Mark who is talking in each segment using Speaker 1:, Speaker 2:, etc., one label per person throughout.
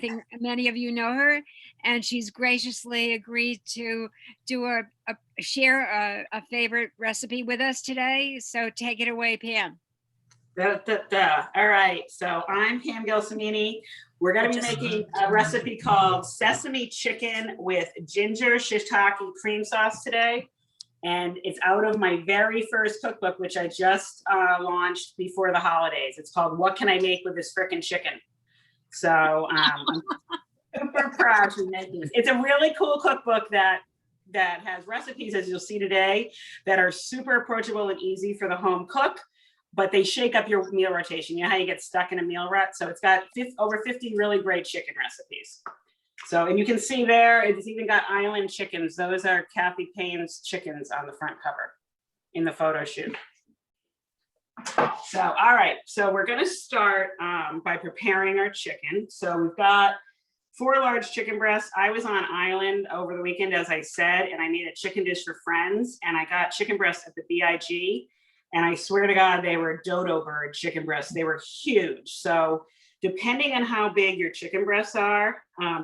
Speaker 1: think many of you know her, and she's graciously agreed to do share a favorite recipe with us today. So take it away, Pam.
Speaker 2: All right, so I'm Pam Gelsomini. We're going to be making a recipe called Sesame Chicken with ginger shiitake cream sauce today. And it's out of my very first cookbook, which I just launched before the holidays. It's called What Can I Make with This Frickin' Chicken? So I'm super proud to make this. It's a really cool cookbook that has recipes, as you'll see today, that are super approachable and easy for the home cook, but they shake up your meal rotation. You know how you get stuck in a meal rut? So it's got over 50 really great chicken recipes. So, and you can see there, it's even got island chickens. Those are Kathy Payne's chickens on the front cover in the photo shoot. So, all right, so we're gonna start by preparing our chicken. So we've got 4 large chicken breasts. I was on island over the weekend, as I said, and I made a chicken dish for friends, and I got chicken breasts at the BIG, and I swear to God, they were dodo bird chicken breasts. They were huge. So depending on how big your chicken breasts are,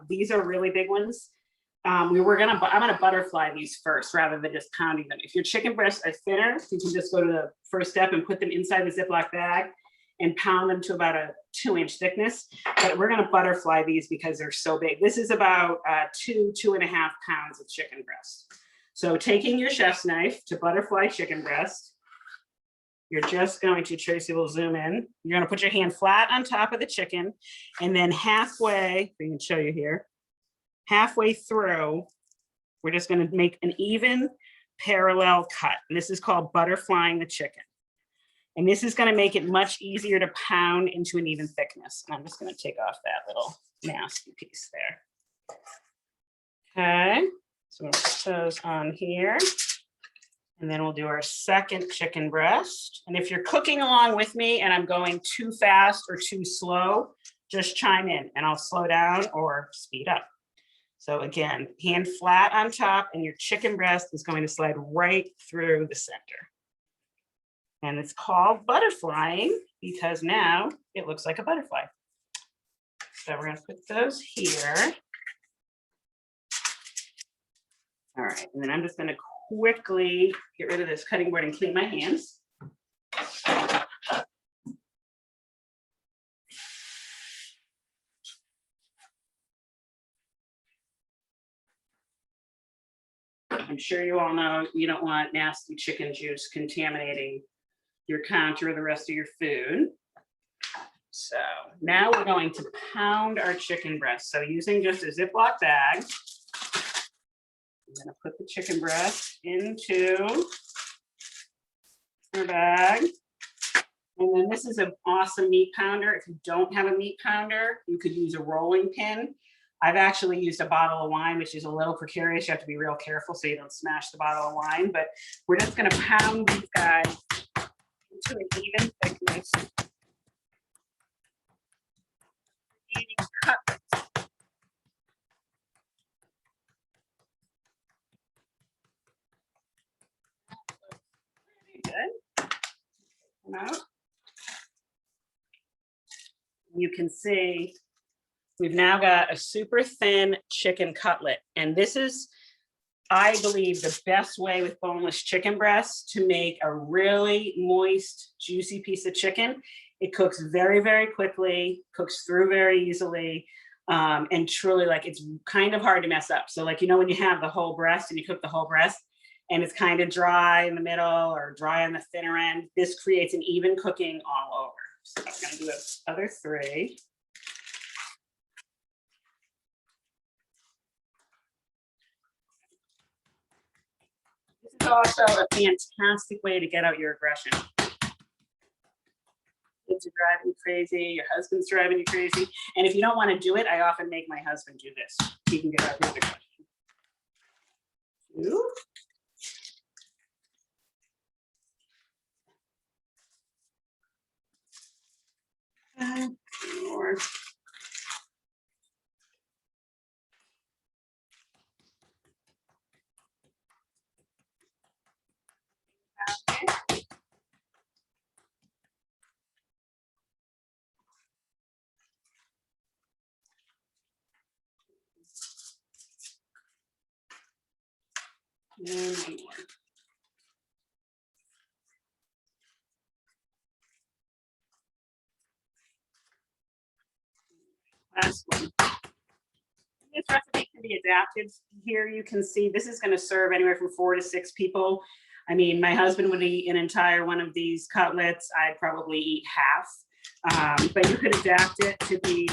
Speaker 2: these are really big ones. I'm gonna butterfly these first rather than just pounding them. If your chicken breasts are thinner, you can just go to the first step and put them inside the Ziploc bag and pound them to about a 2-inch thickness. But we're gonna butterfly these because they're so big. This is about 2.5 pounds of chicken breast. So taking your chef's knife to butterfly chicken breast, you're just going to, Tracy will zoom in. You're gonna put your hand flat on top of the chicken, and then halfway, we can show you here, halfway through, we're just gonna make an even parallel cut. And this is called butterflying the chicken. And this is gonna make it much easier to pound into an even thickness. And I'm just gonna take off that little nasty piece there. Okay, so we'll put those on here. And then we'll do our second chicken breast. And if you're cooking along with me and I'm going too fast or too slow, just chime in and I'll slow down or speed up. So again, hand flat on top, and your chicken breast is going to slide right through the center. And it's called butterflying because now it looks like a butterfly. So we're gonna put those here. All right, and then I'm just gonna quickly get rid of this cutting board and clean my hands. I'm sure you all know you don't want nasty chicken juice contaminating your counter or the rest of your food. So now we're going to pound our chicken breast. So using just a Ziploc bag, I'm gonna put the chicken breast into our bag. And then this is an awesome meat pounder. If you don't have a meat pounder, you could use a rolling pin. I've actually used a bottle of wine, which is a little precarious. You have to be real careful so you don't smash the bottle of wine, but we're just gonna pound these guys into an even thickness. Good. Out. You can see we've now got a super thin chicken cutlet, and this is, I believe, the best way with boneless chicken breasts to make a really moist, juicy piece of chicken. It cooks very, very quickly, cooks through very easily, and truly, like, it's kind of hard to mess up. So, like, you know, when you have the whole breast and you cook the whole breast, and it's kind of dry in the middle or dry on the thinner end, this creates an even cooking all over. So I'm gonna do the other 3. This is also a fantastic way to get out your aggression. Kids are driving you crazy, your husband's driving you crazy. And if you don't wanna do it, I often make my husband do this. He can get out his aggression. Ooh. More. Okay. And one more. Last one. This recipe can be adapted. Here you can see this is going to serve anywhere from 4 to 6 people. I mean, my husband would eat an entire one of these cutlets. I'd probably eat half. But you could adapt it to be,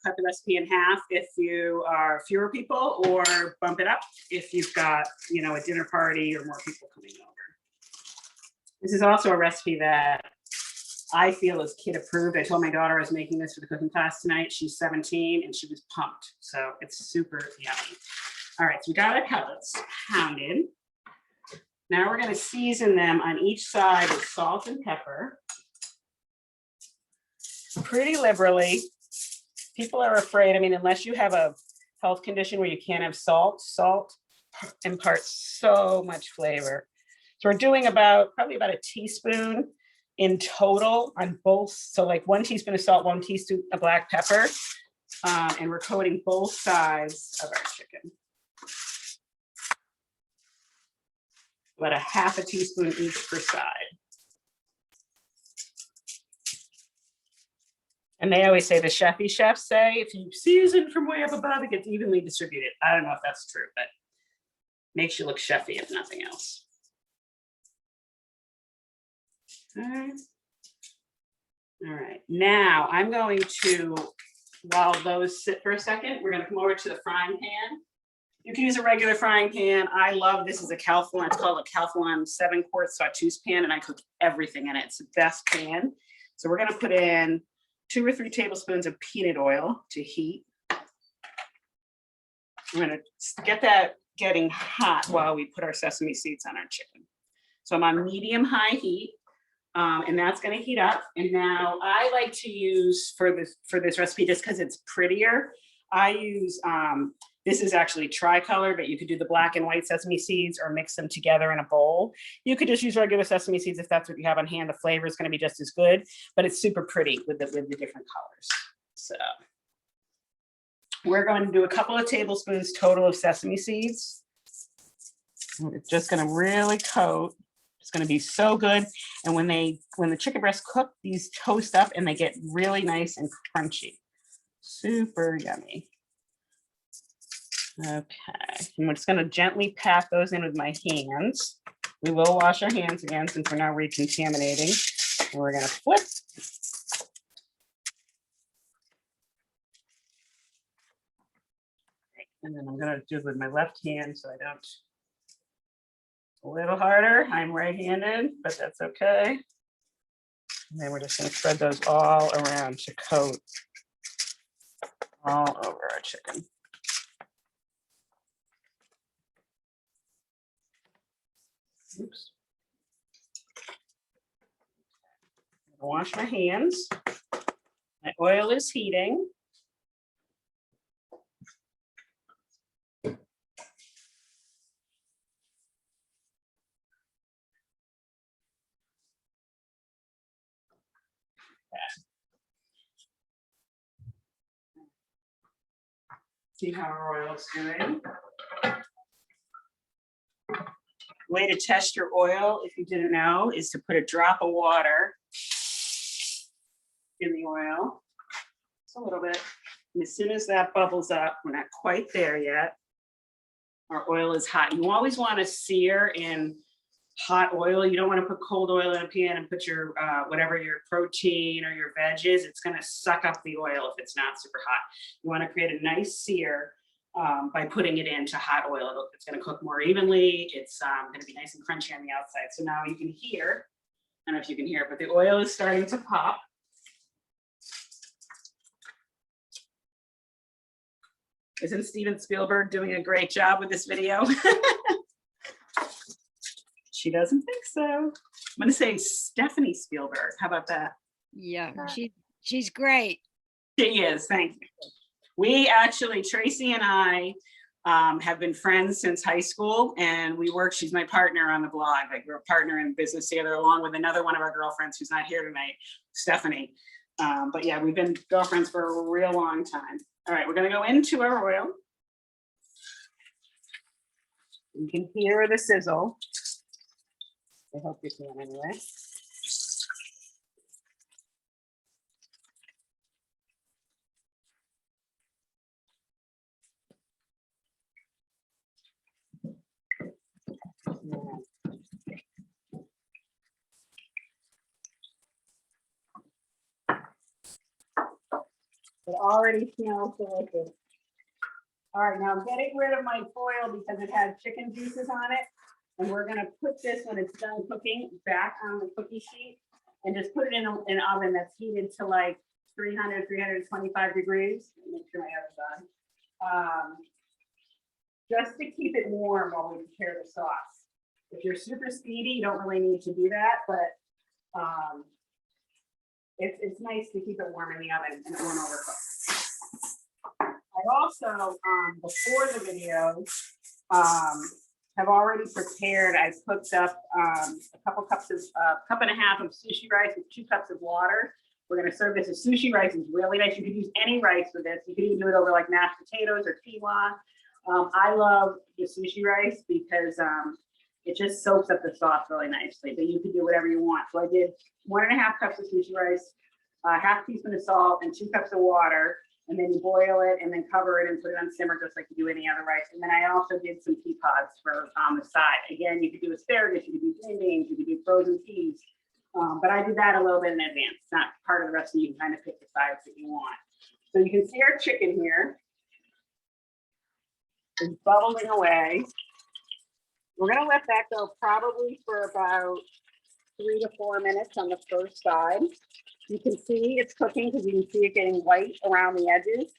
Speaker 2: cut the recipe in half if you are fewer people, or bump it up if you've got, a dinner party or more people coming over. This is also a recipe that I feel is kid approved. I told my daughter I was making this for the cooking class tonight. She's 17 and she was pumped. So it's super yummy. All right, so we got our cutlets pounded. Now we're going to season them on each side with salt and pepper. Pretty liberally. People are afraid, unless you have a health condition where you can't have salt, salt imparts so much flavor. So we're doing probably about a teaspoon in total on both. So like 1 teaspoon of salt, 1 teaspoon of black pepper. And we're coating both sides of our chicken. About a half a teaspoon each per side. And they always say, the chefs say, if you season from way up above, it gets evenly distributed. I don't know if that's true, but makes you look chefy if nothing else. All right. Now I'm going to, while those sit for a second, we're going to come over to the frying pan. You can use a regular frying pan. I love, this is a Calphalon, it's called a Calphalon 7-quart sauteuse pan, and I cook everything in it. It's the best pan. So we're going to put in 2 or 3 tablespoons of peanut oil to heat. I'm going to get that getting hot while we put our sesame seeds on our chicken. So I'm on medium-high heat, and that's going to heat up. And now I like to use for this recipe, just because it's prettier, I use this is actually tricolor, but you could do the black and white sesame seeds or mix them together in a bowl. You could just use regular sesame seeds if that's what you have on hand. The flavor is going to be just as good, but it's super pretty with the different colors. So we're going to do a couple of tablespoons total of sesame seeds. It's just going to really coat. It's going to be so good. And when the chicken breasts cook, these toast up and they get really nice and crunchy. Super yummy. Okay, and we're just going to gently pat those in with my hands. We will wash our hands again since we're now recontaminating. And we're going to flip. And then I'm going to do it with my left hand so I don't. A little harder. I'm right-handed, but that's okay. And then we're just going to spread those all around to coat all over our chicken. Oops. Wash my hands. My oil is heating. See how our oil is doing. Way to test your oil, if you didn't know, is to put a drop of water in the oil. Just a little bit. And as soon as that bubbles up, we're not quite there yet. Our oil is hot. You always want to sear in hot oil. You don't want to put cold oil in a pan and put your whatever your protein or your veg is. It's going to suck up the oil if it's not super hot. You want to create a nice sear by putting it into hot oil. It's going to cook more evenly. It's going to be nice and crunchy on the outside. So now you can hear, I don't know if you can hear, but the oil is starting to pop. Isn't Steven Spielberg doing a great job with this video? She doesn't think so. I'm going to say Stephanie Spielberg. How about that?
Speaker 1: Yeah, she's great.
Speaker 2: She is. Thank you. We actually, Tracy and I have been friends since high school, and we work, she's my partner on the blog. Like, we're a partner in business together, along with another one of our girlfriends who's not here tonight, Stephanie. But yeah, we've been girlfriends for a real long time. All right, we're going to go into our oil. You can hear the sizzle. I hope you can anyway. It already smells delicious. All right, now I'm getting rid of my foil because it has chicken juices on it. And we're gonna put this, when it's done cooking, back on the cookie sheet and just put it in an oven that's heated to like 300, 325 degrees. Make sure my oven's on. Just to keep it warm while we prepare the sauce. If you're super speedy, you don't really need to do that, but it's nice to keep it warm in the oven and it won't overcook. I also, before the video, have already prepared. I cooked up a cup and a half of sushi rice with 2 cups of water. We're going to serve this as sushi rice. It's really nice. You could use any rice with this. You could even do it over like mashed potatoes or quinoa. I love the sushi rice because it just soaks up the sauce really nicely, but you can do whatever you want. So I did 1.5 cups of sushi rice, half teaspoon of salt, and 2 cups of water. And then you boil it and then cover it and put it on simmer just like you do any other rice. And then I also did some pea pods for on the side. Again, you could do asparagus, you could do green beans, you could do frozen peas. But I did that a little bit in advance. It's not part of the recipe. You can kind of pick the sides that you want. So you can see our chicken here is bubbling away. We're gonna let that go probably for about 3 to 4 minutes on the first side. You can see it's cooking because you can see it getting white around the edges.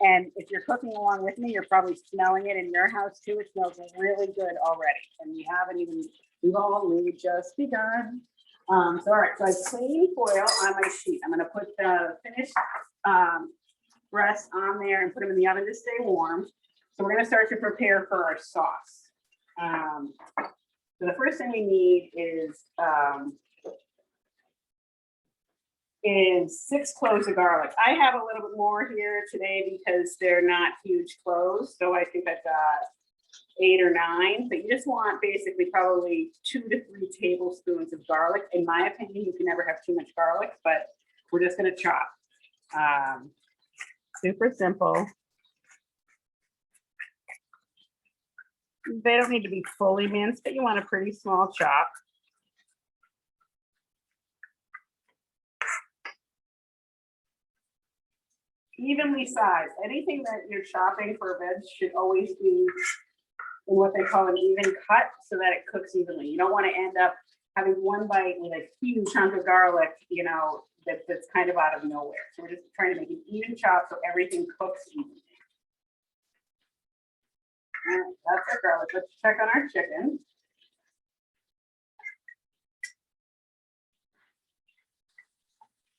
Speaker 2: And if you're cooking along with me, you're probably smelling it in your house too. It smells really good already. And we've only just begun. So all right, so I clean foil on my sheet. I'm gonna put the finished breast on there and put them in the oven to stay warm. So we're gonna start to prepare for our sauce. So the first thing we need is 6 cloves of garlic. I have a little bit more here today because they're not huge cloves. So I think I've got 8 or 9, but you just want basically probably 2 to 3 tablespoons of garlic. In my opinion, you can never have too much garlic, but we're just gonna chop. Super simple. They don't need to be fully minced, but you want a pretty small chop. Evenly sized. Anything that you're chopping for a veg should always be in what they call an even cut so that it cooks evenly. You don't want to end up having one bite with a huge chunk of garlic, that's kind of out of nowhere. So we're just trying to make an even chop so everything cooks evenly. All right, that's our garlic. Let's check on our chicken.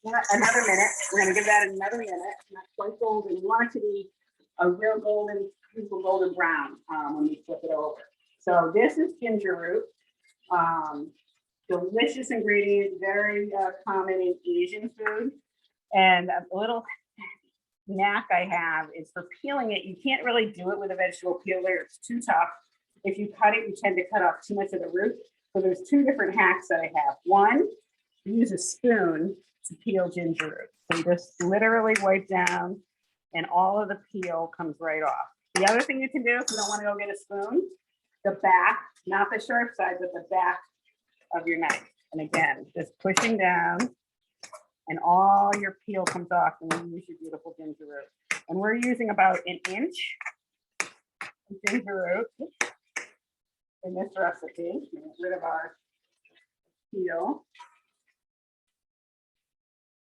Speaker 2: Another minute. We're going to give that another minute. Not quite golden. We want it to be a real beautiful golden brown when we flip it over. So this is ginger root. Delicious ingredient, very common in Asian food. And a little knack I have is for peeling it. You can't really do it with a vegetable peeler. It's too tough. If you cut it, you tend to cut off too much of the root. So there's 2 different hacks that I have. One, you use a spoon to peel ginger root. So you just literally wipe down and all of the peel comes right off. The other thing you can do if you don't want to go get a spoon, the back, not the sharp side, but the back of your knife. And again, just pushing down and all your peel comes off and you use your beautiful ginger root. And we're using about 1 inch of ginger root in this recipe. Get rid of our peel.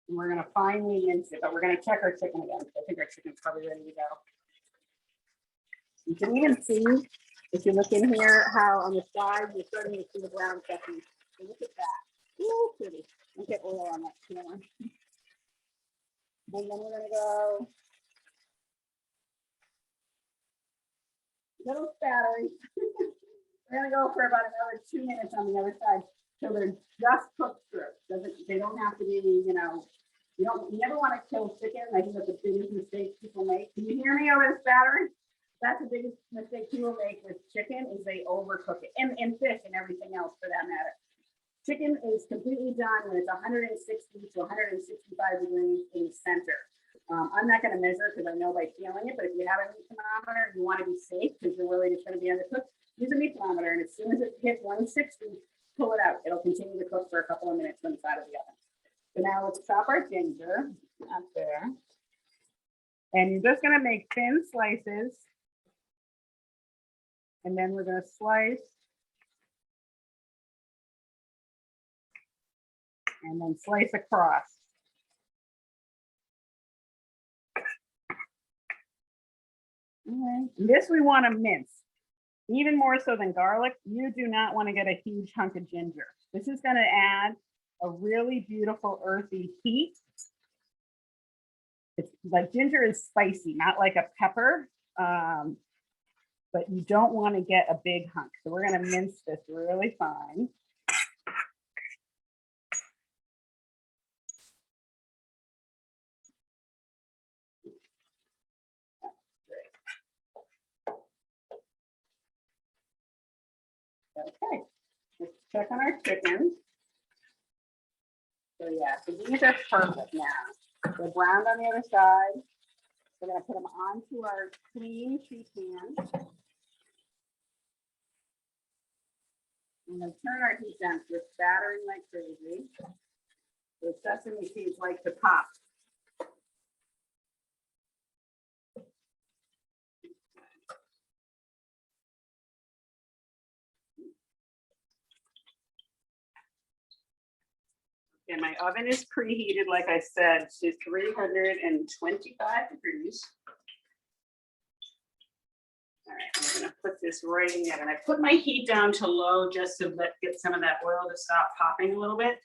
Speaker 2: And we're going to finely mince it, but we're going to check our chicken again. I think our chicken's probably ready to go. You can even see, if you look in here, how on the side, you're starting to see the brown sesame. So look at that. Ooh, pretty. Don't get oil on that camera. And then we're going to go little spattery. We're going to go for about another 2 minutes on the other side till they're just cooked through. They don't have to be, you never want to kill chicken. I think that's the biggest mistake people make. Can you hear me over this battery? That's the biggest mistake people make with chicken is they overcook it, and fish and everything else for that matter. Chicken is completely done when it's 160 to 165 degrees in the center. I'm not going to measure because I know by feeling it, but if you have a meat thermometer and you want to be safe because you're really just going to be undercooked, use a meat thermometer, and as soon as it hits 160, pull it out. It'll continue to cook for a couple of minutes when it's out of the oven. So now let's chop our ginger up there. And you're just going to make thin slices. And then we're going to slice. And then slice across. Okay. This we want to mince. Even more so than garlic, you do not want to get a huge hunk of ginger. This is going to add a really beautiful earthy heat. It's like ginger is spicy, not like a pepper, but you don't want to get a big hunk. So we're going to mince this really fine. Okay, let's check on our chicken. So yeah, so these are perfect now. They're browned on the other side. We're gonna put them onto our clean sheet pan. I'm gonna turn our heat down, so we're spattering like crazy. The sesame seeds like to pop. And my oven is preheated, like I said, to 325 degrees. All right, I'm gonna put this right in there. And I put my heat down to low just to get some of that oil to stop popping a little bit.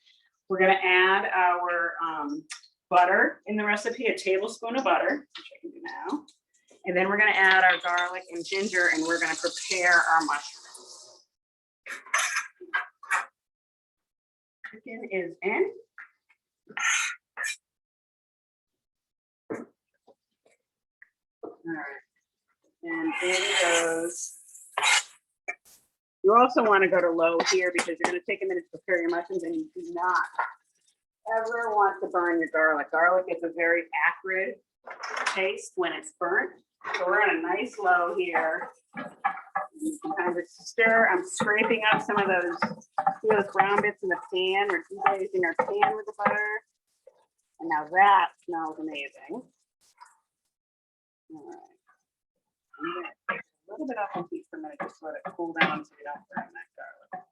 Speaker 2: We're gonna add our butter in the recipe, a tablespoon of butter, which I can do now. And then we're gonna add our garlic and ginger, and we're gonna prepare our mushrooms. Chicken is in. All right, and in goes. You also want to go to low here because you're going to take a minute to prepare your mushrooms, and you do not ever want to burn your garlic. Garlic is a very acrid taste when it's burnt. So we're on a nice low here. You can kind of stir. I'm scraping up some of those brown bits in the pan. We're deglazing our pan with the butter. And now that smells amazing. All right. I'm going to take a little bit off the heat for a minute, just let it cool down so we don't burn that garlic.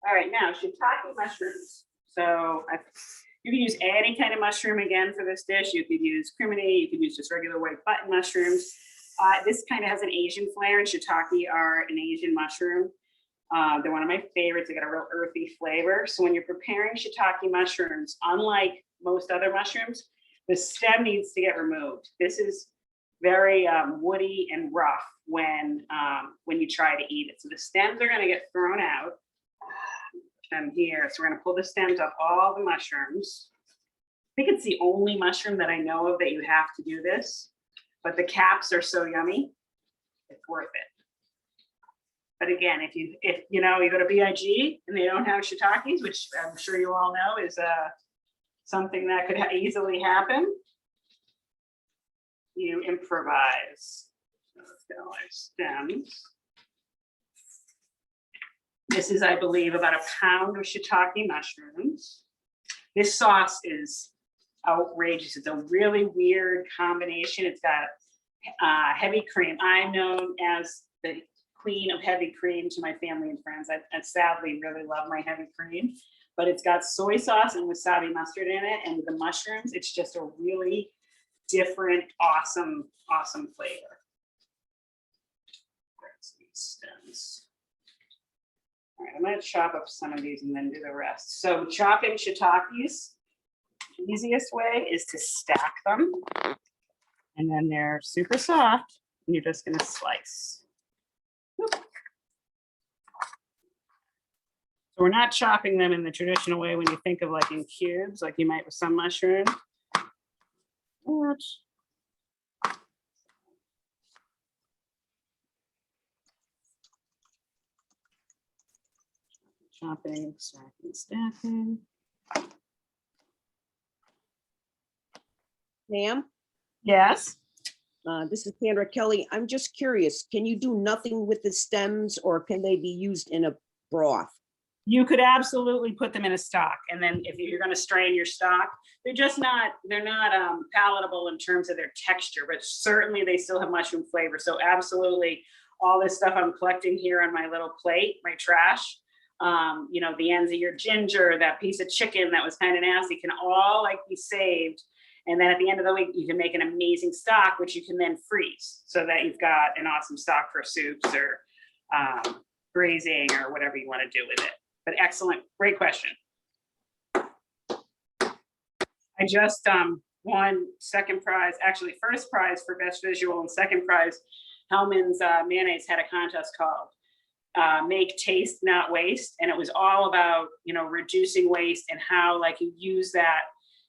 Speaker 2: All right, now shiitake mushrooms. So you can use any kind of mushroom again for this dish. You could use crimini, you could use just regular white button mushrooms. This kind of has an Asian flair, and shiitake are an Asian mushroom. They're one of my favorites. They got a real earthy flavor. So when you're preparing shiitake mushrooms, unlike most other mushrooms, the stem needs to get removed. This is very woody and rough when you try to eat it. So the stems are going to get thrown out. Here, so we're going to pull the stems off all the mushrooms. I think it's the only mushroom that I know of that you have to do this, but the caps are so yummy, it's worth it. But again, if you know you go to BIG and they don't have shiitakes, which I'm sure you all know is something that could easily happen, you improvise. So let's get all our stems. This is, I believe, about a pound of shiitake mushrooms. This sauce is outrageous. It's a really weird combination. It's got heavy cream. I'm known as the queen of heavy cream to my family and friends. I sadly really love my heavy cream, but it's got soy sauce and wasabi mustard in it, and the mushrooms, it's just a really different, awesome flavor. There's these stems. All right, I'm going to chop up some of these and then do the rest. So chopping shiitakes, the easiest way is to stack them, and then they're super soft, and you're just going to slice. Oop. So we're not chopping them in the traditional way when you think of like in cubes, like you might with some mushroom. Chopping, stacking, stacking.
Speaker 3: Pam,
Speaker 2: Yes.
Speaker 3: this is Sandra Kelly. I'm just curious, can you do nothing with the stems or can they be used in a broth?
Speaker 2: You could absolutely put them in a stock, and then if you're going to strain your stock, they're not palatable in terms of their texture, but certainly they still have mushroom flavor. So absolutely, all this stuff I'm collecting here on my little plate, my trash, you know, the ends of your ginger, that piece of chicken that was kind of nasty, can all like be saved. And then at the end of the week, you can make an amazing stock, which you can then freeze so that you've got an awesome stock for soups or braising or whatever you want to do with it. But excellent, great question. I just won second prize, actually first prize for best visual, and second prize, Hellman's Mayonnaise had a contest called Make Taste Not Waste, and it was all about, you know, reducing waste and how like you use that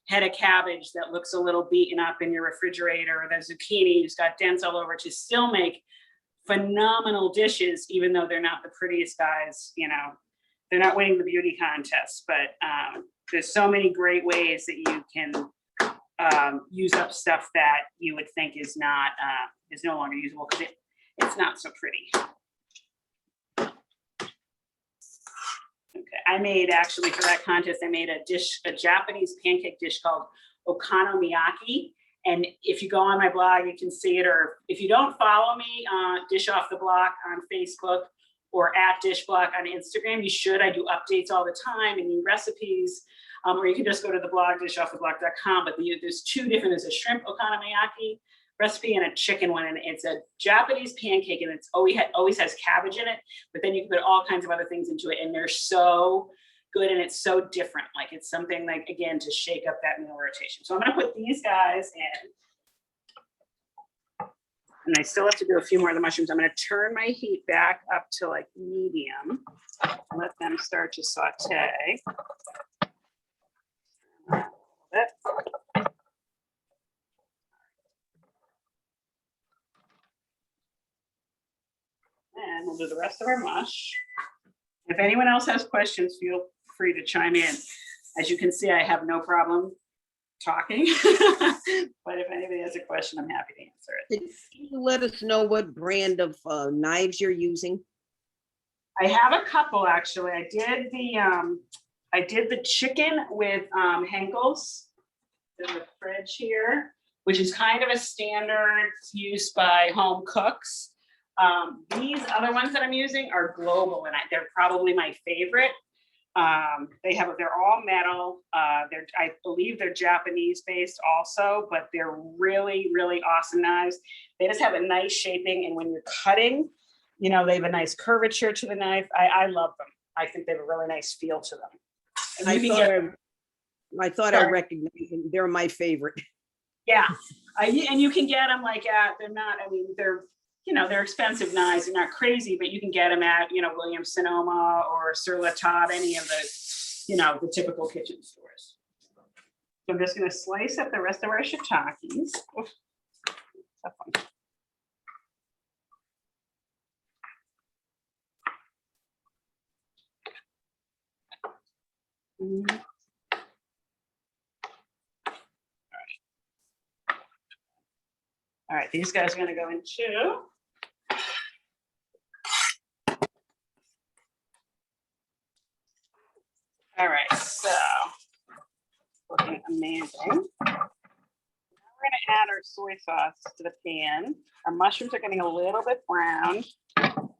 Speaker 2: head of cabbage that looks a little beaten up in your refrigerator, or the zucchini who's got dents all over, to still make phenomenal dishes, even though they're not the prettiest guys, you know. They're not winning the beauty contest, but there's so many great ways that you can use up stuff that you would think is not is no longer usable because it's not so pretty. Okay, I made actually for that contest, I made a dish, a Japanese pancake dish called okonomiyaki. And if you go on my blog, you can see it. Or if you don't follow me, Dish Off the Block on Facebook, or at Dish Block on Instagram, you should. I do updates all the time and new recipes. Or you can just go to the blog, dishofftheblock.com. But there's two different, there's a shrimp okonomiyaki recipe and a chicken one. And it's a Japanese pancake, and it's always has cabbage in it, but then you can put all kinds of other things into it. And they're so good, and it's so different. Like it's something like, again, to shake up that meal rotation. So I'm gonna put these guys in. And I still have to do a few more of the mushrooms. I'm going to turn my heat back up to like medium. Let them start to saute. And we'll do the rest of our mush. If anyone else has questions, feel free to chime in. As you can see, I have no problem talking, but if anybody has a question, I'm happy to answer it.
Speaker 3: Can you let us know what brand of knives you're using?
Speaker 2: I have a couple actually. I did the chicken with Henkel's in the fridge here, which is kind of a standard use by home cooks. These other ones that I'm using are global, and they're probably my favorite. They're all metal. I believe they're Japanese based also, but they're really, really awesome knives. They just have a nice shaping, and when you're cutting, you know, they have a nice curvature to the knife. I love them. I think they have a really nice feel to them. And
Speaker 3: I thought I recognized them. They're my favorite.
Speaker 2: Yeah, and you can get them like they're not, I mean, they're, you know, they're expensive knives. They're not crazy, but you can get them at, you know, Williams Sonoma or Sur La Table, any of the, you know, the typical kitchen stores. So I'm just going to slice up the rest of our shiitakes. Oof, tough one. All right, these guys are going to go in too. All right, so looking amazing. Now we're going to add our soy sauce to the pan. Our mushrooms are getting a little bit brown.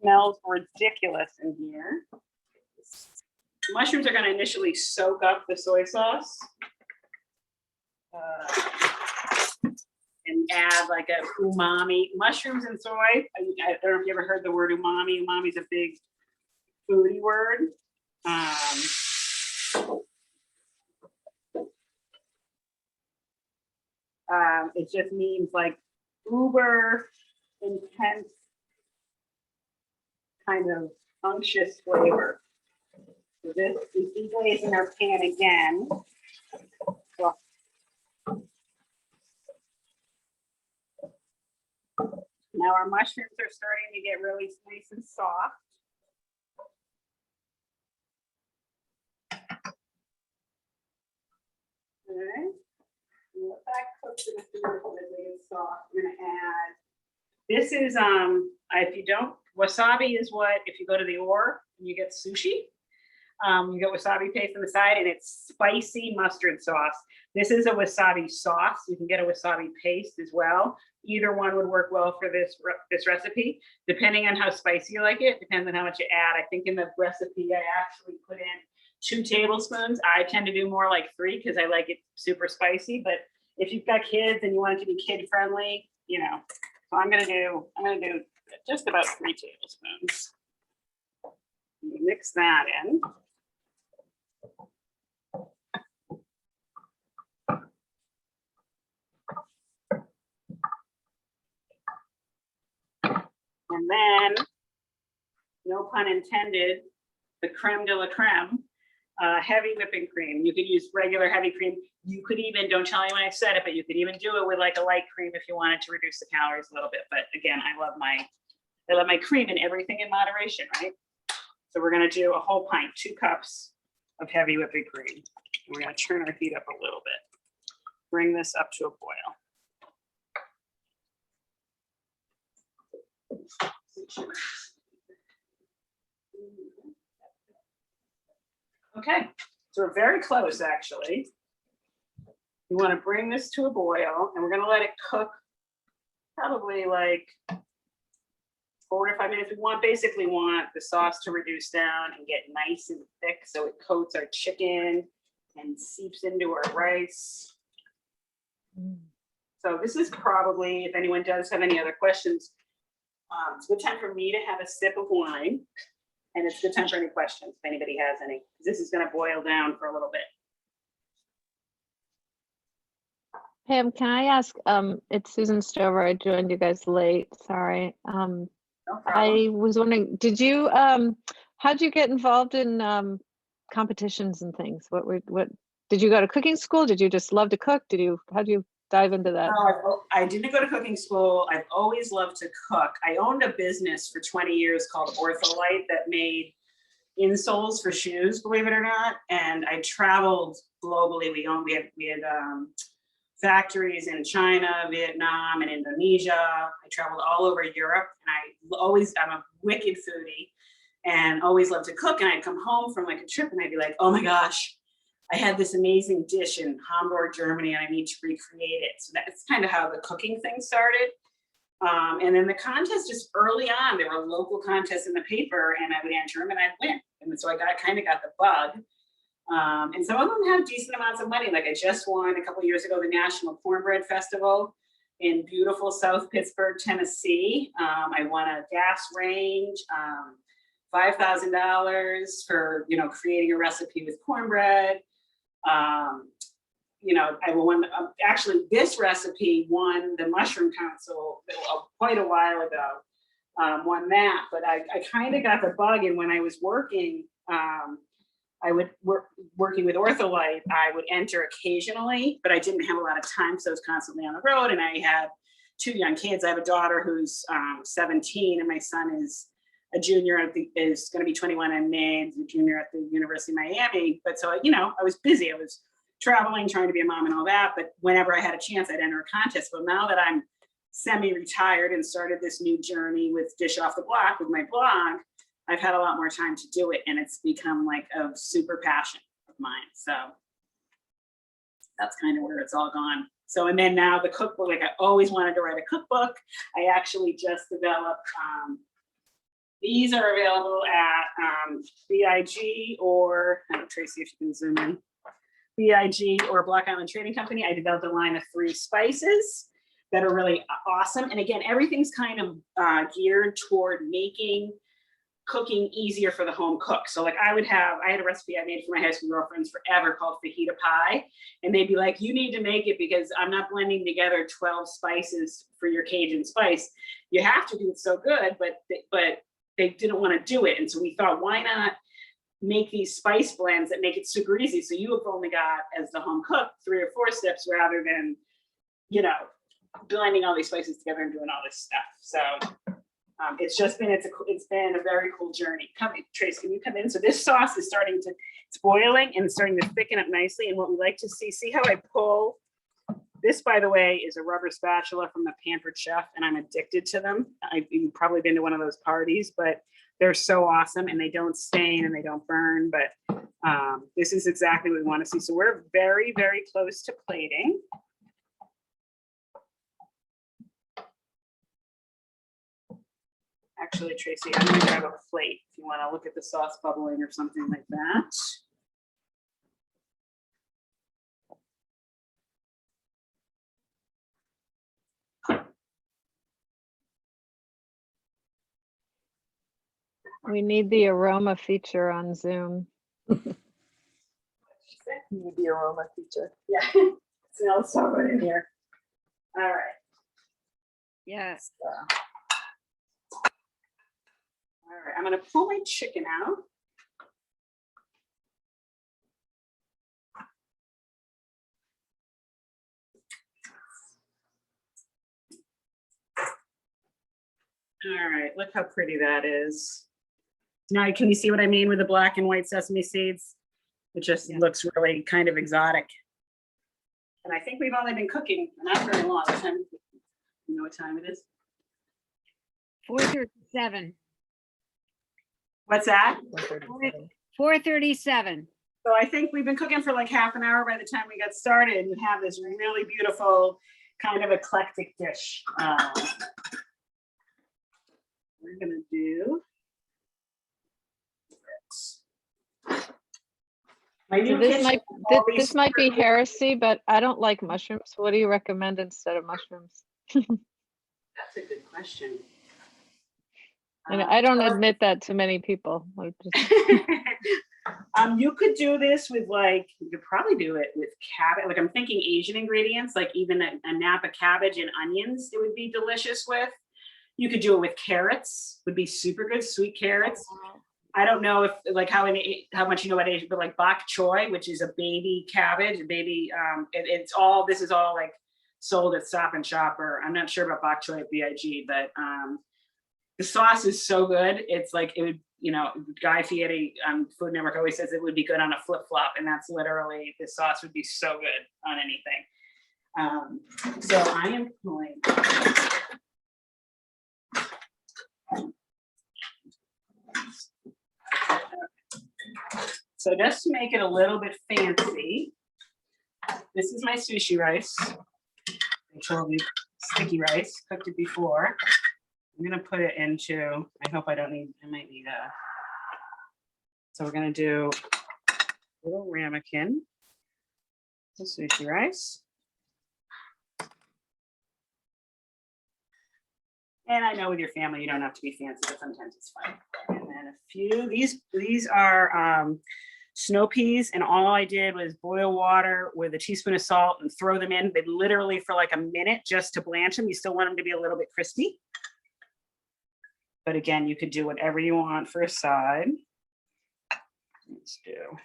Speaker 2: Smells ridiculous in here. Mushrooms are going to initially soak up the soy sauce and add like a umami. Mushrooms and soy. I don't know if you ever heard the word umami. Umami is a big foodie word. It just means like uber intense kind of unctuous flavor. So this is deglazing our pan again. So now our mushrooms are starting to get really nice and soft. Okay. Let that cook to the food as they get soft. We're gonna add. This is if you don't, wasabi is what, if you go to the Or, you get sushi. You get wasabi paste on the side, and it's spicy mustard sauce. This is a wasabi sauce. You can get a wasabi paste as well. Either one would work well for this recipe, depending on how spicy you like it. Depends on how much you add. I think in the recipe I actually put in 2 tablespoons. I tend to do more like 3 because I like it super spicy. But if you've got kids and you want it to be kid friendly, you know, so I'm gonna do just about 3 tablespoons. Mix that in. And then, no pun intended, the creme de la creme, heavy whipping cream. You could use regular heavy cream. You could even, don't tell anyone I said it, but you could even do it with like a light cream if you wanted to reduce the calories a little bit. But again, I love my cream and everything in moderation, right? So we're gonna do a whole pint, 2 cups of heavy whipping cream. We're gonna turn our heat up a little bit. Bring this up to a boil. Okay, so we're very close actually. We want to bring this to a boil and we're going to let it cook probably like 4 to 5 minutes. We basically want the sauce to reduce down and get nice and thick so it coats our chicken and seeps into our rice. So this is probably, if anyone does have any other questions, it's a good time for me to have a sip of wine, and it's a good time for any questions if anybody has any. This is going to boil down for a little bit.
Speaker 4: Pam, can I ask, it's Susan Stover. I joined you guys late, sorry.
Speaker 2: No problem.
Speaker 4: I was wondering, how'd you get involved in competitions and things? What did you go to cooking school? Did you just love to cook? How'd you dive into that?
Speaker 2: No, I didn't go to cooking school. I've always loved to cook. I owned a business for 20 years called Ortholite that made insoles for shoes, believe it or not. And I traveled globally. We had factories in China, Vietnam, and Indonesia. I traveled all over Europe, and I'm a wicked foodie and always loved to cook. And I'd come home from like a trip and I'd be like, oh my gosh, I had this amazing dish in Hamburg, Germany, and I need to recreate it. So that's kind of how the cooking thing started. And then the contest, just early on, there were local contests in the paper, and I would enter them and I'd win. And so I kind of got the bug. And some of them have decent amounts of money. Like I just won a couple of years ago the National Cornbread Festival in beautiful South Pittsburgh, Tennessee. I won a gas range, $5,000 for creating a recipe with cornbread. I won, actually this recipe won the Mushroom Council quite a while ago, won that, but I kind of got the bug. And when I was working, working with Ortholite, I would enter occasionally, but I didn't have a lot of time, so I was constantly on the road, and I had 2 young kids. I have a daughter who's 17, and my son is a junior is going to be 21 in May, and a junior at the University of Miami. But so, I was busy. I was traveling, trying to be a mom and all that. But whenever I had a chance, I'd enter a contest. But now that I'm semi-retired and started this new journey with Dish Off the Block with my blog, I've had a lot more time to do it. And it's become like a super passion of mine. So that's kind of where it's all gone. So, and then now the cookbook, like I always wanted to write a cookbook. I actually just developed, these are available at BIG or, Tracy, if you can zoom in, BIG or Block Island Trading Company. I developed a line of 3 spices that are really awesome. And again, everything's kind of geared toward making cooking easier for the home cook. So like I had a recipe I made for my high school girlfriends forever called fajita pie. And they'd be like, you need to make it because I'm not blending together 12 spices for your Cajun spice. You have to do it so good, but they didn't want to do it. And so we thought, why not make these spice blends that make it super easy. So you have only got, as the home cook, 3 or 4 steps rather than, you know, blending all these spices together and doing all this stuff. So it's been a very cool journey. Come in, Trace, can you come in? So this sauce is starting to, it's boiling and it's starting to thicken up nicely. And what we like to see how I pull. This, by the way, is a rubber spatula from the Pampered Chef, and I'm addicted to them. You've probably been to one of those parties, but they're so awesome, and they don't stain and they don't burn. But this is exactly what we want to see. So we're very, very close to plating. Actually, Tracy, I'm going to grab a plate if you want to look at the sauce bubbling or something like that.
Speaker 4: We need the aroma feature on Zoom.
Speaker 3: Need the aroma feature.
Speaker 2: Yeah, it smells so good in here. All right.
Speaker 1: Yes.
Speaker 2: All right, I'm going to pull my chicken out. All right, look how pretty that is. Now, can you see what I mean with the black and white sesame seeds? It just looks really kind of exotic. And I think we've only been cooking not very long. You know what time it is?
Speaker 1: 4:37.
Speaker 2: What's that?
Speaker 1: 4:37.
Speaker 2: So I think we've been cooking for like half an hour by the time we got started, and you have this really beautiful kind of eclectic dish. We're gonna do my new
Speaker 4: This might be heresy, but I don't like mushrooms. What do you recommend instead of mushrooms?
Speaker 2: That's a good question.
Speaker 4: And I don't admit that to many people.
Speaker 2: You could do this with you could probably do it with cabbage. Like I'm thinking Asian ingredients, like even a Napa cabbage and onions, it would be delicious with. You could do it with carrots, would be super good, sweet carrots. I don't know if how much you know about Asian, but like bok choy, which is a baby cabbage, this is all like sold at Stop and Shop, or I'm not sure about bok choy at BIG, but the sauce is so good. It's like it would, Guy Fieri on Food Network always says it would be good on a flip flop, and that's literally, the sauce would be so good on anything. So I am pulling. So just to make it a little bit fancy, this is my sushi rice. I told you, sticky rice, cooked it before. I'm gonna put it into, I hope I might need so we're gonna do a little ramekin, the sushi rice. And I know with your family, you don't have to be fancy, but sometimes it's fine. And then a few, these are snow peas, and all I did was boil water with a teaspoon of salt and throw them in. They literally for like a minute just to blanch them. You still want them to be a little bit crispy. But again, you could do whatever you want for a side. Let's do.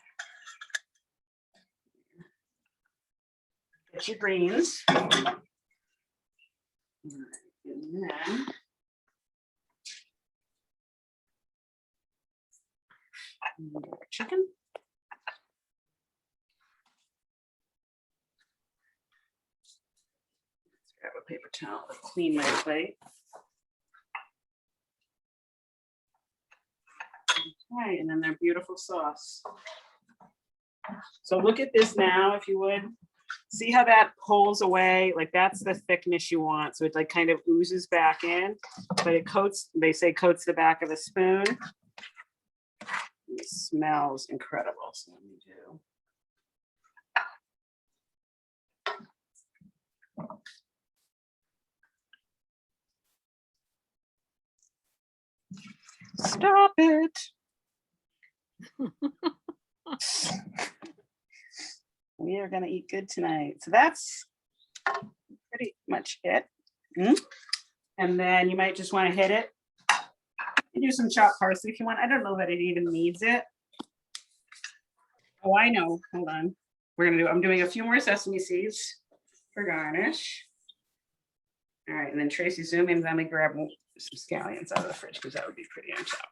Speaker 2: Get your greens. And then chicken. Let's grab a paper towel to clean my plate. Okay, and then their beautiful sauce. So look at this now, if you would. See how that pulls away? Like that's the thickness you want. So it like kind of oozes back in, but it coats, they say coats the back of the spoon. It smells incredible. So let me do. Stop it. We are going to eat good tonight. So that's pretty much it. And then you might just want to hit it. You do some chopped parsley if you want. I don't know that it even needs it. Oh, I know. Hold on. I'm doing a few more sesame seeds for garnish. All right, and then Tracy, zoom in. Let me grab some scallions out of the fridge because that would be pretty on top.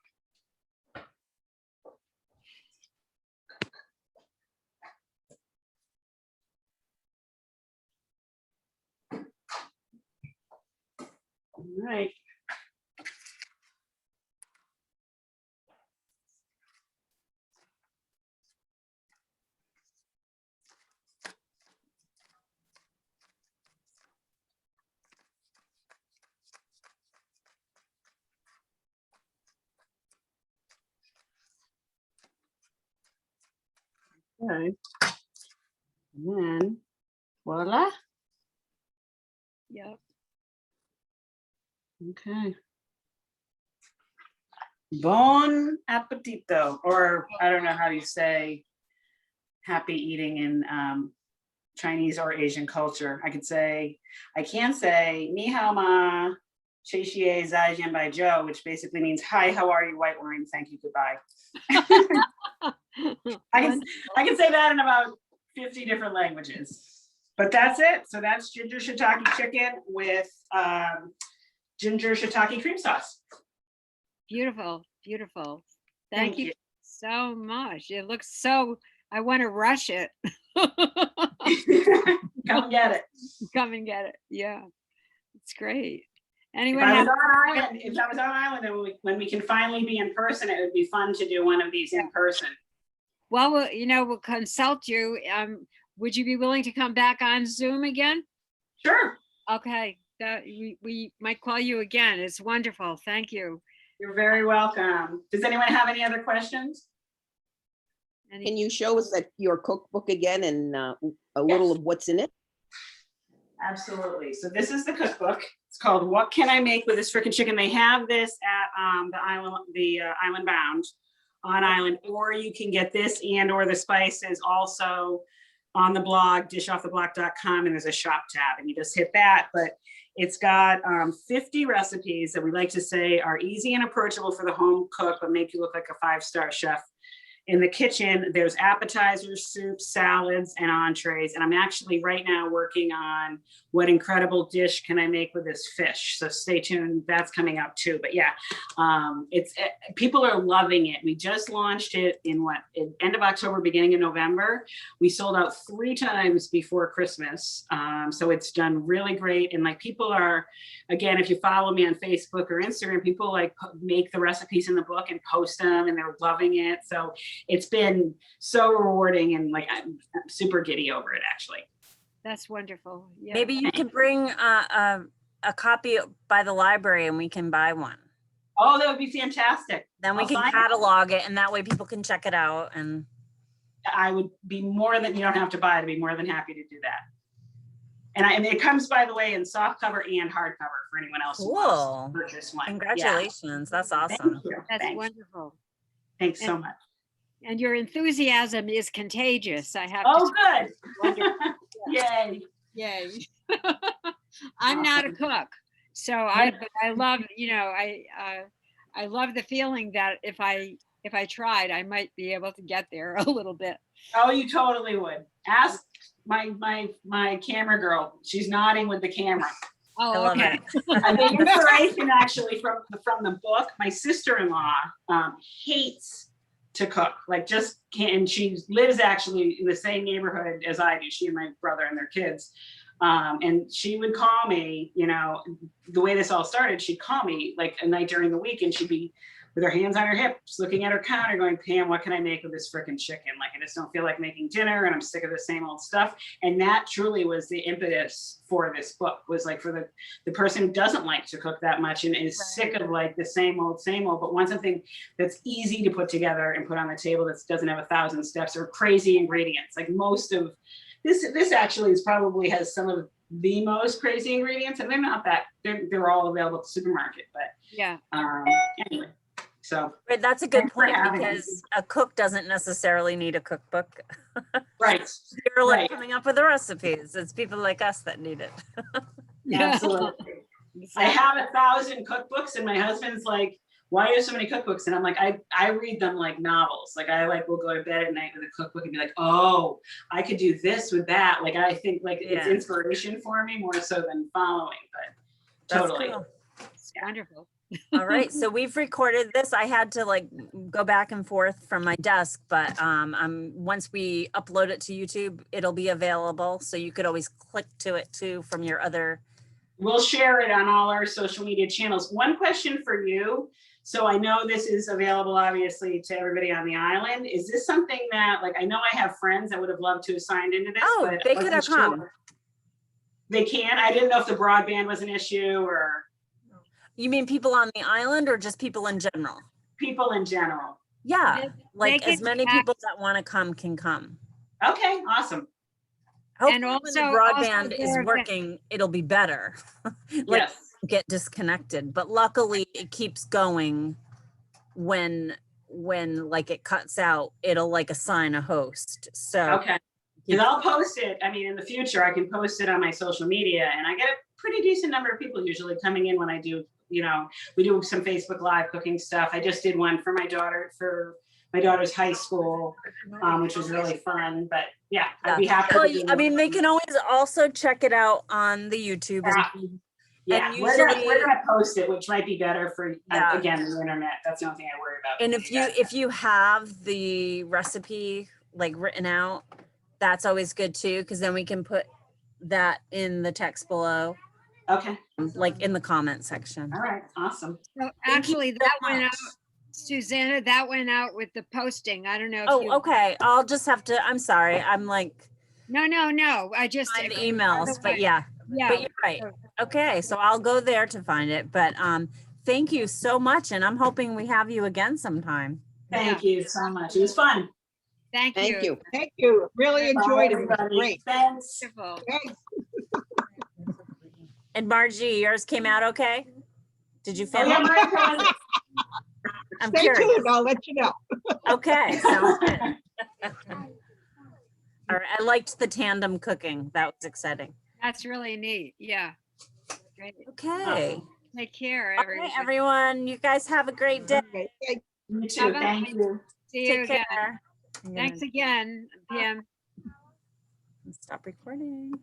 Speaker 2: All right. Okay. And then voila.
Speaker 1: Yep.
Speaker 2: Okay. Bon appetito, or I don't know how you say happy eating in Chinese or Asian culture. I can say ni hao ma, xie xie zai jian bai zhou, which basically means hi, how are you, white wine, thank you, goodbye. I can say that in about 50 different languages. But that's it. So that's ginger shiitake chicken with ginger shiitake cream sauce.
Speaker 1: Beautiful, beautiful. Thank you so much. It looks so, I want to rush it.
Speaker 2: Come get it.
Speaker 1: Come and get it. Yeah, it's great.
Speaker 2: If
Speaker 1: Anyone
Speaker 2: I
Speaker 1: have?
Speaker 2: was on island and when we can finally be in person, it would be fun to do one of these in person.
Speaker 1: Well, we'll consult you. Would you be willing to come back on Zoom again?
Speaker 2: Sure.
Speaker 1: Okay, that we might call you again. It's wonderful. Thank you.
Speaker 2: You're very welcome. Does anyone have any other questions?
Speaker 3: Can you show us your cookbook again and a little of what's in it?
Speaker 2: Absolutely. So this is the cookbook. It's called "What Can I Make with This Frickin' Chicken?" They have this at Island Bound on Island, or you can get this and or the spices also on the blog, dishofftheblock.com, and there's a shop tab, and you just hit that. But it's got 50 recipes that we like to say are easy and approachable for the home cook, but make you look like a 5-star chef in the kitchen. There's appetizers, soups, salads, and entrees. And I'm actually right now working on what incredible dish can I make with this fish. So stay tuned. That's coming up too. But yeah, people are loving it. We just launched it in end of October, beginning of November. We sold out 3 times before Christmas. So it's done really great. And like people are, again, if you follow me on Facebook or Instagram, people like make the recipes in the book and post them and they're loving it. So it's been so rewarding and like I'm super giddy over it actually.
Speaker 1: That's wonderful. Yeah.
Speaker 5: Maybe you can bring a copy by the library and we can buy one.
Speaker 2: Oh, that would be fantastic.
Speaker 5: Then we can catalog it and that way people can check it out. And
Speaker 2: I would be you don't have to buy it. I'd be more than happy to do that. And it comes, by the way, in soft cover and hardcover for anyone else who wants to purchase one.
Speaker 5: Congratulations. Yeah. That's awesome.
Speaker 2: Thank you.
Speaker 1: That's wonderful.
Speaker 2: Thanks so much.
Speaker 1: And your enthusiasm is contagious. I have
Speaker 2: to.
Speaker 1: Oh, good.
Speaker 2: Yay.
Speaker 1: Yay. I'm not a cook. So I love, I love the feeling that if I tried, I might be able to get there a little bit.
Speaker 2: Oh, you totally would. Ask my camera girl. She's nodding with the camera.
Speaker 1: Oh, okay.
Speaker 2: The inspiration actually from the book, my sister-in-law hates to cook, like just can't, and she lives actually in the same neighborhood as I do, she and my brother and their kids. And she would call me, the way this all started, she'd call me like a night during the week and she'd be with her hands on her hips, looking at her counter going, Pam, what can I make with this frickin' chicken? Like, I just don't feel like making dinner and I'm sick of the same old stuff. And that truly was the impetus for this book, was like for the person who doesn't like to cook that much and is sick of like the same old, but wants something that's easy to put together and put on the table that doesn't have 1,000 steps or crazy ingredients. Like most of this actually probably has some of the most crazy ingredients, and they're not that, they're all available at the supermarket, but
Speaker 1: yeah.
Speaker 2: Anyway. So
Speaker 5: that's a good point because a cook doesn't necessarily need a cookbook.
Speaker 2: Right.
Speaker 5: You're like coming up with the recipes. It's people like us that need it.
Speaker 2: Absolutely. I have 1,000 cookbooks and my husband's like, why do you have so many cookbooks? And I'm like, I read them like novels. Like I will go to bed at night with a cookbook and be like, oh, I could do this with that. Like I think like it's
Speaker 5: Yeah.
Speaker 2: inspiration for me more so than following, but
Speaker 5: That's
Speaker 2: totally.
Speaker 5: cool.
Speaker 1: It's wonderful.
Speaker 5: All right, so we've recorded this. I had to like go back and forth from my desk, but once we upload it to YouTube, it'll be available. So you could always click to it too from your other.
Speaker 2: We'll share it on all our social media channels. One question for you. So I know this is available obviously to everybody on the island. Is this something that, like, I know I have friends that would have loved to have signed into this,
Speaker 5: Oh,
Speaker 2: but
Speaker 5: they
Speaker 2: I
Speaker 5: could
Speaker 2: wasn't
Speaker 5: have come.
Speaker 2: sure. They can? I didn't know if the broadband was an issue or
Speaker 5: You mean people on the island or just people in general?
Speaker 2: people in general.
Speaker 5: Yeah, like
Speaker 1: they
Speaker 5: as
Speaker 1: could
Speaker 5: many
Speaker 1: act-
Speaker 5: people that want to come can come.
Speaker 2: Okay, awesome.
Speaker 5: Hopefully when
Speaker 1: also-
Speaker 5: the broadband is
Speaker 1: there-
Speaker 5: working, it'll be better. Like
Speaker 2: Yes.
Speaker 5: get disconnected, but luckily it keeps going. When like it cuts out, it'll like assign a host. So
Speaker 2: Okay. Because I'll post it. I mean, in the future, I can post it on my social media, and I get a pretty decent number of people usually coming in when I do. You know, we do some Facebook Live cooking stuff. I just did one for my daughter's high school, which was really fun. But yeah, I'd be happy.
Speaker 5: Well,
Speaker 2: to do
Speaker 5: I mean,
Speaker 2: more.
Speaker 5: they can always also check it out on the YouTube.
Speaker 2: Yeah,
Speaker 5: and
Speaker 2: we're
Speaker 5: usually-
Speaker 2: gonna post it, which might be better for
Speaker 5: Yeah.
Speaker 2: again the internet. That's the only thing I worry about.
Speaker 5: And if you have the recipe like written out, that's always good too, because then we can put that in the text below,
Speaker 2: Okay,
Speaker 5: like in the comment section.
Speaker 2: all right, awesome.
Speaker 1: So
Speaker 5: Thank you
Speaker 1: actually,
Speaker 5: so
Speaker 1: that went
Speaker 5: much.
Speaker 1: out, Susanna, that went out with the posting. I don't know if
Speaker 5: Oh,
Speaker 1: you.
Speaker 5: okay. I'll just have to, I'm sorry. I'm like
Speaker 1: No. I just.
Speaker 5: find the emails, but yeah,
Speaker 1: Yeah.
Speaker 5: but you're right. Okay. So I'll go there to find it, but thank you so much. And I'm hoping we have you again sometime.
Speaker 2: Thank you so much. It was fun.
Speaker 1: Thank
Speaker 3: Thank you.
Speaker 6: Thank you. Really enjoyed it. It was
Speaker 2: Everybody.
Speaker 6: great.
Speaker 2: Thanks.
Speaker 1: Wonderful.
Speaker 6: Thanks.
Speaker 5: And Margie, yours came out okay? Did you
Speaker 2: Oh,
Speaker 5: finish?
Speaker 2: yeah, mine does.
Speaker 5: I'm
Speaker 6: Stay
Speaker 5: curious.
Speaker 6: tuned. I'll let you know.
Speaker 5: Okay, sounds good. All right, I liked the tandem cooking. That was exciting.
Speaker 1: That's really neat. Yeah. Great.
Speaker 5: Okay.
Speaker 1: Take care,
Speaker 5: All
Speaker 1: everyone.
Speaker 5: right, everyone. You guys have a great day.
Speaker 6: Okay, thank
Speaker 2: You too. Thank you.
Speaker 1: See you
Speaker 5: Take
Speaker 1: again.
Speaker 5: care. I'm
Speaker 1: Thanks
Speaker 5: gonna
Speaker 1: again, Pam.
Speaker 5: stop recording.